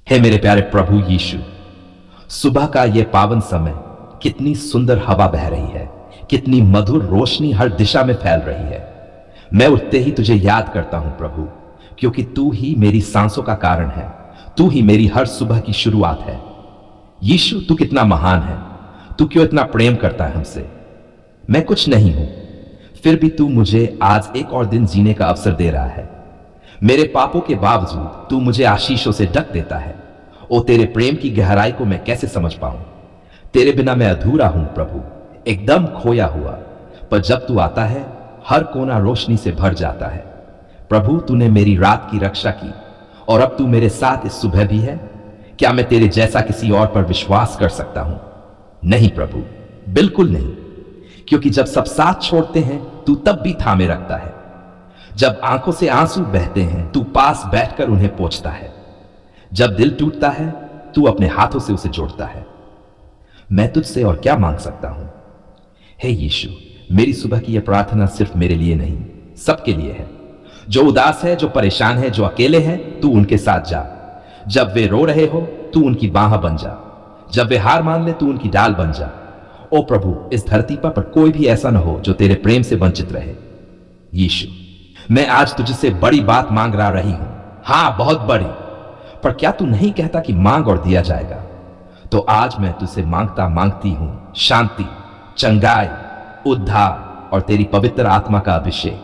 हे मेरे प्यारे प्रभु यीशु, सुबह का यह पावन समय, कितनी सुंदर हवा बह रही है, कितनी मधुर रोशनी हर दिशा में फैल रही है। मैं उठते ही तुझे याद करता हूं प्रभु, क्योंकि तू ही मेरी सांसों का कारण है, तू ही मेरी हर सुबह की शुरुआत है। यीशु, तू कितना महान है, तू क्यों इतना प्रेम करता है हमसे। मैं कुछ नहीं हूं, फिर भी तू मुझे आज एक और दिन जीने का अवसर दे रहा है। मेरे पापों के बावजूद तू मुझे आशीषों से ढक देता है। ओ तेरे प्रेम की गहराई को मैं कैसे समझ पाऊं। तेरे बिना मैं अधूरा हूं प्रभु, एकदम खोया हुआ। पर जब तू आता है, हर कोना रोशनी से भर जाता है। प्रभु, तूने मेरी रात की रक्षा की और अब तू मेरे साथ इस सुबह भी है। क्या मैं तेरे जैसा किसी और पर विश्वास कर सकता हूं? नहीं प्रभु, बिल्कुल नहीं। क्योंकि जब सब साथ छोड़ते हैं, तू तब भी थामे रखता है। जब आंखों से आंसू बहते हैं, तू पास बैठकर उन्हें पोंछता है। जब दिल टूटता है, तू अपने हाथों से उसे जोड़ता है। मैं तुझसे और क्या मांग सकता हूं? हे यीशु, मेरी सुबह की यह प्रार्थना सिर्फ मेरे लिए नहीं, सबके लिए है। जो उदास है, जो परेशान है, जो अकेले हैं, तू उनके साथ जा। जब वे रो रहे हो, तू उनकी बाह बन जा। जब वे हार मान ले, तू उनकी डाल बन जा। ओ प्रभु, इस धरती पर कोई भी ऐसा ना हो जो तेरे प्रेम से वंचित रहे। यीशु, मैं आज तुझसे बड़ी बात मांग रही हूं, हां बहुत बड़ी। पर क्या तू नहीं कहता कि मांग और दिया जाएगा? तो आज मैं तुझसे मांगती हूं शांति, चंगाई, उद्धार और तेरी पवित्र आत्मा का अभिषेक।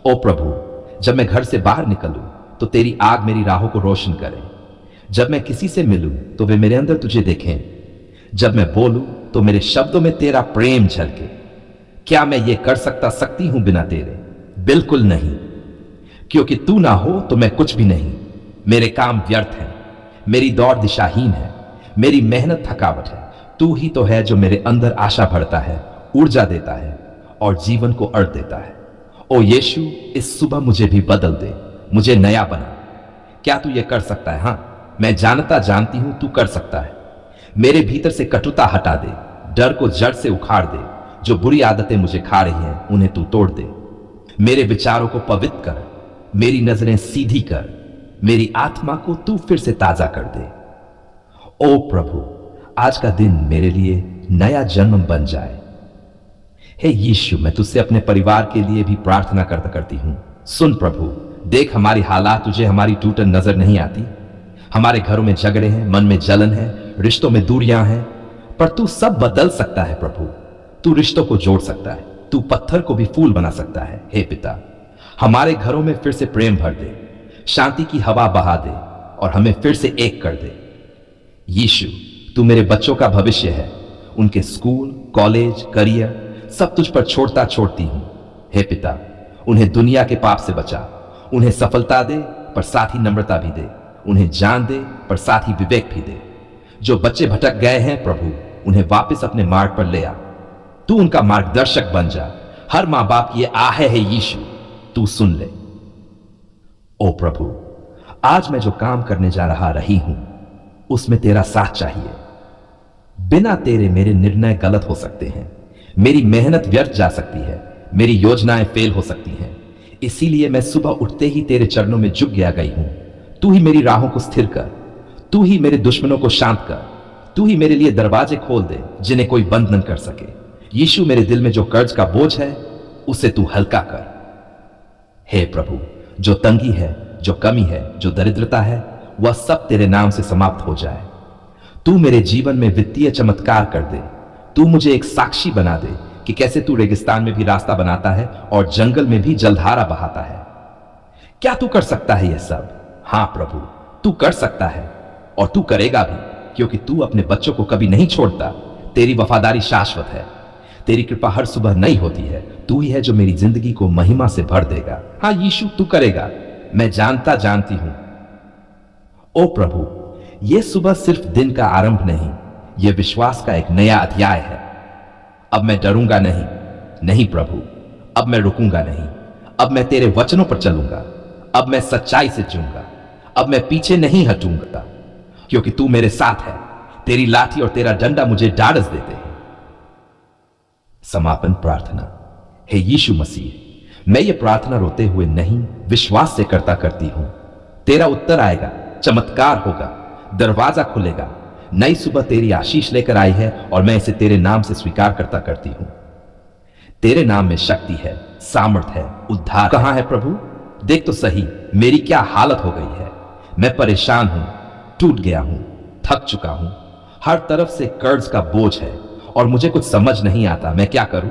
ओ प्रभु, जब मैं घर से बाहर निकलूं तो तेरी आग मेरी राहों को रोशन करे। जब मैं किसी से मिलूं तो वे मेरे अंदर तुझे देखें। जब मैं बोलूं तो मेरे शब्दों में तेरा प्रेम झलके। क्या मैं ये कर सकती हूं बिना तेरे? बिल्कुल नहीं। क्योंकि तू ना हो तो मैं कुछ भी नहीं। मेरे काम व्यर्थ हैं, मेरी दौड़ दिशाहीन है, मेरी मेहनत थकावट है। तू ही तो है जो मेरे अंदर आशा भरता है, ऊर्जा देता है और जीवन को अर्थ देता है। ओ यीशु, इस सुबह मुझे भी बदल दे, मुझे नया बना। क्या तू ये कर सकता है? हां, मैं जानती हूं तू कर सकता है। मेरे भीतर से कटुता हटा दे, डर को जड़ से उखाड़ दे। जो बुरी आदतें मुझे खा रही हैं, उन्हें तू तोड़ दे। मेरे विचारों को पवित्र कर, मेरी नजरें सीधी कर, मेरी आत्मा को तू फिर से ताजा कर दे। ओ प्रभु, आज का दिन मेरे लिए नया जन्म बन जाए। हे यीशु, मैं तुझसे अपने परिवार के लिए भी प्रार्थना करती हूं। सुन प्रभु, देख हमारी हालात तुझे हमारी टूटन नजर नहीं आती। हमारे घरों में झगड़े हैं, मन में जलन है, रिश्तों में दूरियां हैं। पर तू सब बदल सकता है प्रभु। तू रिश्तों को जोड़ सकता है, तू पत्थर को भी फूल बना सकता है। हे पिता, हमारे घरों में फिर से प्रेम भर दे, शांति की हवा बहा दे और हमें फिर से एक कर दे। यीशु, तू मेरे बच्चों का भविष्य है। उनके स्कूल, कॉलेज, करियर सब तुझ पर छोड़ती हूं। हे पिता, उन्हें दुनिया के पाप से बचा। उन्हें सफलता दे, पर साथ ही नम्रता भी दे। उन्हें जान दे, पर साथ ही विवेक भी दे। जो बच्चे भटक गए हैं प्रभु, उन्हें वापस अपने मार्ग पर ले आ। तू उनका मार्गदर्शक बन जा। हर मां बाप की आहे है यीशु, तू सुन ले। ओ प्रभु, आज मैं जो काम करने जा रही हूं, उसमें तेरा साथ चाहिए। बिना तेरे मेरे निर्णय गलत हो सकते हैं, मेरी मेहनत व्यर्थ जा सकती है, मेरी योजनाएं फेल हो सकती हैं। इसीलिए मैं सुबह उठते ही तेरे चरणों में झुक गई हूं। तू ही मेरी राहों को स्थिर कर, तू ही मेरे दुश्मनों को शांत कर, तू ही मेरे लिए दरवाजे खोल दे जिन्हें कोई बंद न कर सके। यीशु, मेरे दिल में जो कर्ज का बोझ है, उसे तू हल्का कर। हे प्रभु, जो तंगी है, जो कमी है, जो दरिद्रता है, वह सब तेरे नाम से समाप्त हो जाए। तू मेरे जीवन में वित्तीय चमत्कार कर दे। तू मुझे एक साक्षी बना दे कि कैसे तू रेगिस्तान में भी रास्ता बनाता है और जंगल में भी जलधारा बहाता है। क्या तू कर सकता है यह सब? हां प्रभु, तू कर सकता है और तू करेगा भी, क्योंकि तू अपने बच्चों को कभी नहीं छोड़ता। तेरी वफादारी शाश्वत है, तेरी कृपा हर सुबह नई होती है। तू ही है जो मेरी जिंदगी को महिमा से भर देगा। हां यीशु, तू करेगा, मैं जानती हूं। ओ प्रभु, यह सुबह सिर्फ दिन का आरंभ नहीं, यह विश्वास का एक नया अध्याय है। अब मैं डरूंगा नहीं प्रभु, अब मैं रुकूंगा नहीं। अब मैं तेरे वचनों पर चलूंगा, अब मैं सच्चाई से जीऊंगा, अब मैं पीछे नहीं हटूंगा, क्योंकि तू मेरे साथ है। तेरी लाठी और तेरा डंडा मुझे ढाढ़स देते हैं। समापन प्रार्थना। हे यीशु मसीह, मैं ये प्रार्थना रोते हुए नहीं, विश्वास से करती हूं। तेरा उत्तर आएगा, चमत्कार होगा। दरवाजा खुलेगा। नई सुबह तेरी आशीष लेकर आई है और मैं इसे तेरे नाम से स्वीकार करता करती हूं। तेरे नाम में शक्ति है, सामर्थ है, उद्धार। कहां है प्रभु? देख तो सही मेरी क्या हालत हो गई है। मैं परेशान हूं, टूट गया हूं, थक चुका हूं। हर तरफ से कर्ज का बोझ है और मुझे कुछ समझ नहीं आता मैं क्या करूं,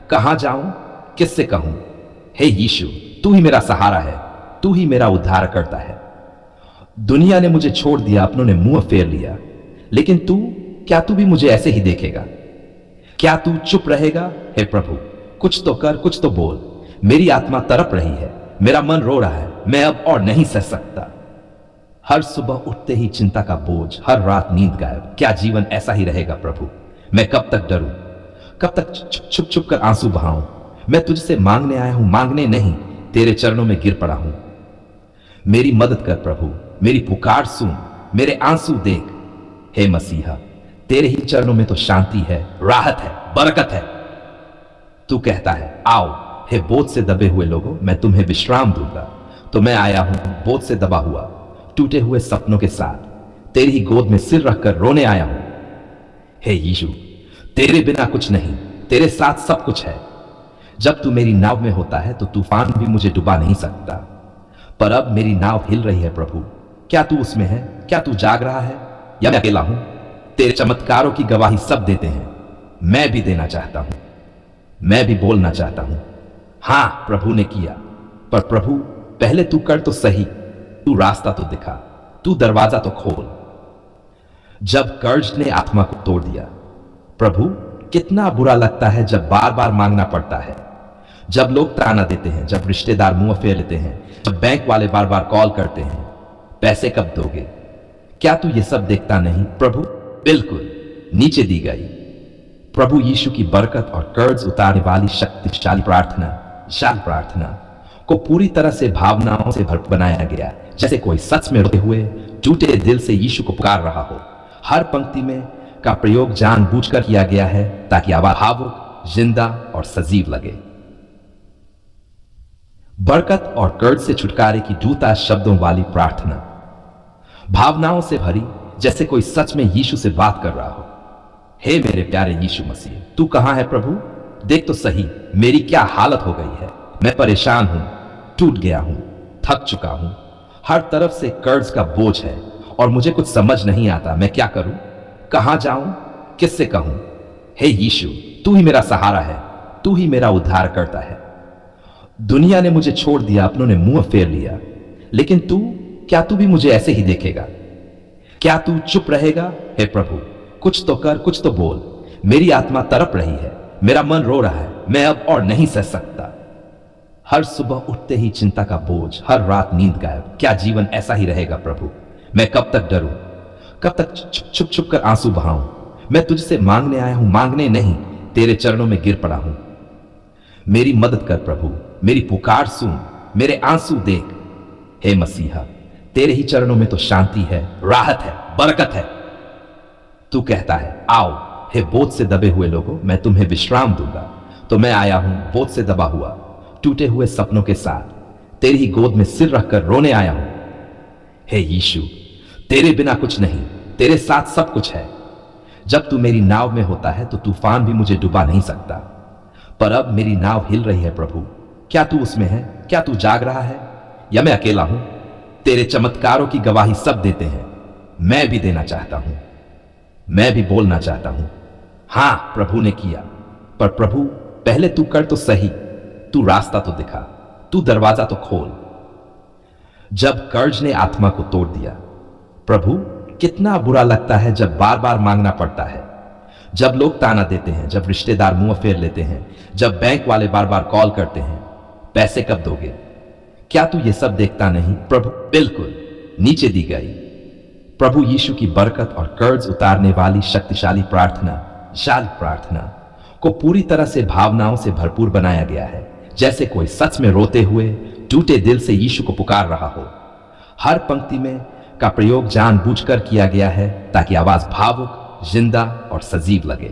कहां जाऊं, किससे कहूं। हे यीशु, तू ही मेरा सहारा है, तू ही मेरा उद्धार करता है। दुनिया ने मुझे छोड़ दिया, अपनों ने मुंह फेर लिया, लेकिन तू, क्या तू भी मुझे ऐसे ही देखेगा? क्या तू चुप रहेगा? हे प्रभु, कुछ तो कर, कुछ तो बोल। मेरी आत्मा तड़प रही है, मेरा मन रो रहा है, मैं अब और नहीं सह सकता। हर सुबह उठते ही चिंता का बोझ, हर रात नींद गायब। क्या जीवन ऐसा ही रहेगा प्रभु? मैं कब तक डरूं, कब तक छुप छुप कर आंसू बहाऊं? मैं तुझसे मांगने आया हूं, मांगने नहीं, तेरे चरणों में गिर पड़ा हूं। मेरी मदद कर प्रभु, मेरी पुकार सुन, मेरे आंसू देख। हे मसीहा, तेरे ही चरणों में तो शांति है, राहत है, बरकत है। तू कहता है आओ हे बोझ से दबे हुए लोगों, मैं तुम्हें विश्राम दूंगा। तो मैं आया हूं बोझ से दबा हुआ, टूटे हुए सपनों के साथ, तेरी ही गोद में सिर रखकर रोने आया हूं। हे यीशु, तेरे बिना कुछ नहीं, तेरे साथ सब कुछ है। जब तू मेरी नाव में होता है तो तूफान भी मुझे डुबा नहीं सकता। पर अब मेरी नाव हिल रही है प्रभु, क्या तू उसमें है? क्या तू जाग रहा है या मैं अकेला हूं? तेरे चमत्कारों की गवाही सब देते हैं, मैं भी देना चाहता हूं, मैं भी बोलना चाहता हूं। हां, प्रभु ने किया, पर प्रभु पहले तू कर तो सही। तू रास्ता तो दिखा, तू दरवाजा तो खोल। जब कर्ज ने आत्मा को तोड़ दिया, प्रभु कितना बुरा लगता है जब बार बार मांगना पड़ता है, जब लोग ताना देते हैं, जब रिश्तेदार मुंह फेर लेते हैं, जब बैंक वाले बार बार कॉल करते हैं, पैसे कब दोगे? क्या तू ये सब देखता नहीं प्रभु? बिल्कुल नीचे दी गई। प्रभु यीशु की बरकत और कर्ज उतारने वाली शक्तिशाली प्रार्थना को पूरी तरह से भावनाओं से भर बनाया गया, जैसे कोई सच में रोते हुए टूटे दिल से यीशु को पुकार रहा हो। हर पंक्ति में का प्रयोग जानबूझकर किया गया है ताकि आवाज भावुक, जिंदा और सजीव लगे। बरकत और कर्ज से छुटकारे की जूता शब्दों वाली प्रार्थना, भावनाओं से भरी, जैसे कोई सच में यीशु से बात कर रहा हो। हे मेरे प्यारे यीशु मसीह, तू कहां है प्रभु? देख तो सही मेरी क्या हालत हो गई है। मैं परेशान हूं, टूट गया हूं, थक चुका हूं। हर तरफ से कर्ज का बोझ है और मुझे कुछ समझ नहीं आता मैं क्या करूं, कहां जाऊं, किससे कहूं। हे यीशु, तू ही मेरा सहारा है, तू ही मेरा उद्धार करता है। दुनिया ने मुझे छोड़ दिया, अपनों ने मुंह फेर लिया, लेकिन तू, क्या तू भी मुझे ऐसे ही देखेगा? क्या तू चुप रहेगा? हे प्रभु, कुछ तो कर, कुछ तो बोल। मेरी आत्मा तड़प रही है, मेरा मन रो रहा है, मैं अब और नहीं सह सकता। हर सुबह उठते ही चिंता का बोझ, हर रात नींद गायब। क्या जीवन ऐसा ही रहेगा प्रभु? मैं कब तक डरूं, कब तक छुप छुप कर आंसू बहाऊं? मैं तुझसे मांगने आया हूं, मांगने नहीं, तेरे चरणों में गिर पड़ा हूं। मेरी मदद कर प्रभु, मेरी पुकार सुन, मेरे आंसू देख। हे मसीहा, तेरे ही चरणों में तो शांति है, राहत है, बरकत है। तू कहता है आओ हे बोझ से दबे हुए लोगों, मैं तुम्हें विश्राम दूंगा। तो मैं आया हूं बोझ से दबा हुआ, टूटे हुए सपनों के साथ, तेरी ही गोद में सिर रखकर रोने आया हूं। हे यीशु, तेरे बिना कुछ नहीं, तेरे साथ सब कुछ है। जब तू मेरी नाव में होता है तो तूफान भी मुझे डुबा नहीं सकता। पर अब मेरी नाव हिल रही है प्रभु, क्या तू उसमें है? क्या तू जाग रहा है या मैं अकेला हूं? तेरे चमत्कारों की गवाही सब देते हैं, मैं भी देना चाहता हूं, मैं भी बोलना चाहता हूं। हां, प्रभु ने किया, पर प्रभु पहले तू कर तो सही। तू रास्ता तो दिखा, तू दरवाजा तो खोल। जब कर्ज ने आत्मा को तोड़ दिया, प्रभु कितना बुरा लगता है जब बार बार मांगना पड़ता है, जब लोग ताना देते हैं, जब रिश्तेदार मुंह फेर लेते हैं, जब बैंक वाले बार बार कॉल करते हैं, पैसे कब दोगे? क्या तू ये सब देखता नहीं प्रभु? बिल्कुल नीचे दी गई। प्रभु यीशु की बरकत और कर्ज उतारने वाली शक्तिशाली प्रार्थना को पूरी तरह से भावनाओं से भरपूर बनाया गया है, जैसे कोई सच में रोते हुए टूटे दिल से यीशु को पुकार रहा हो। हर पंक्ति में का प्रयोग जानबूझकर किया गया है ताकि आवाज भावुक, जिंदा और सजीव लगे।